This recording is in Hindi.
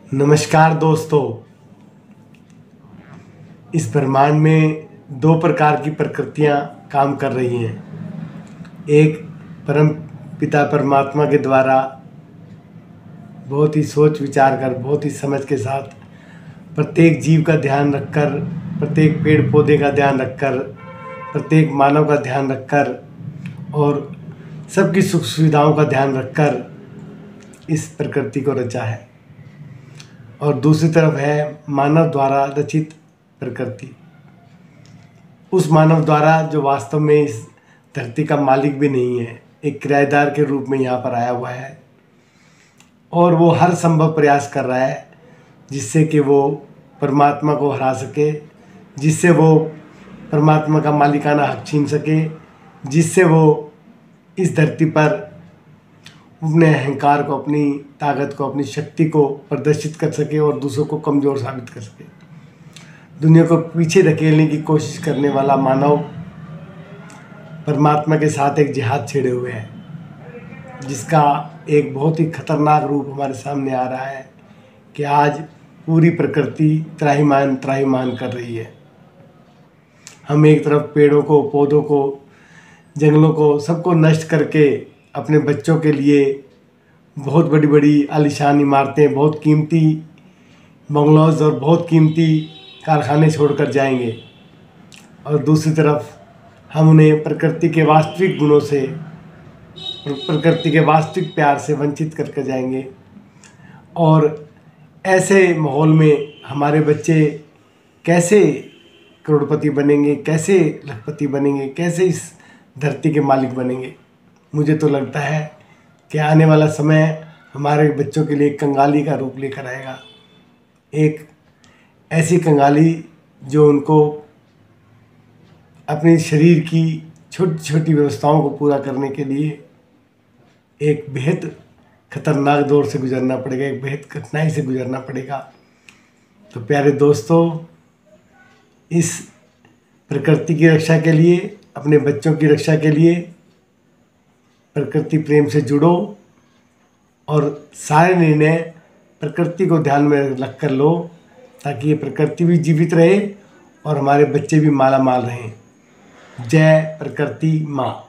नमस्कार दोस्तों। इस ब्रह्मांड में दो प्रकार की प्रकृतियां काम कर रही हैं। एक परम पिता परमात्मा के द्वारा बहुत ही सोच विचार कर, बहुत ही समझ के साथ प्रत्येक जीव का ध्यान रखकर, प्रत्येक पेड़ पौधे का ध्यान रखकर, प्रत्येक मानव का ध्यान रखकर और सबकी सुख सुविधाओं का ध्यान रखकर इस प्रकृति को रचा है। और दूसरी तरफ है मानव द्वारा रचित प्रकृति। उस मानव द्वारा जो वास्तव में इस धरती का मालिक भी नहीं है, एक किराएदार के रूप में यहाँ पर आया हुआ है और वो हर संभव प्रयास कर रहा है जिससे कि वो परमात्मा को हरा सके, जिससे वो परमात्मा का मालिकाना हक छीन सके, जिससे वो इस धरती पर अपने अहंकार को, अपनी ताकत को, अपनी शक्ति को प्रदर्शित कर सके और दूसरों को कमज़ोर साबित कर सके। दुनिया को पीछे धकेलने की कोशिश करने वाला मानव परमात्मा के साथ एक जिहाद छेड़े हुए है, जिसका एक बहुत ही खतरनाक रूप हमारे सामने आ रहा है कि आज पूरी प्रकृति त्राहिमाम त्राहिमाम कर रही है। हम एक तरफ पेड़ों को, पौधों को, जंगलों को, सबको नष्ट करके अपने बच्चों के लिए बहुत बड़ी बड़ी आलीशान इमारतें, बहुत कीमती बंगलोज और बहुत कीमती कारखाने छोड़कर जाएंगे, और दूसरी तरफ हम उन्हें प्रकृति के वास्तविक गुणों से, प्रकृति के वास्तविक प्यार से वंचित करके जाएंगे। और ऐसे माहौल में हमारे बच्चे कैसे करोड़पति बनेंगे, कैसे लखपति बनेंगे, कैसे इस धरती के मालिक बनेंगे। मुझे तो लगता है कि आने वाला समय हमारे बच्चों के लिए कंगाली का रूप लेकर आएगा। एक ऐसी कंगाली जो उनको अपने शरीर की छोटी छोटी व्यवस्थाओं को पूरा करने के लिए एक बेहद खतरनाक दौर से गुजरना पड़ेगा, एक बेहद कठिनाई से गुजरना पड़ेगा। तो प्यारे दोस्तों, इस प्रकृति की रक्षा के लिए, अपने बच्चों की रक्षा के लिए प्रकृति प्रेम से जुड़ो और सारे निर्णय प्रकृति को ध्यान में रख कर लो, ताकि ये प्रकृति भी जीवित रहे और हमारे बच्चे भी माला माल रहें। जय प्रकृति माँ।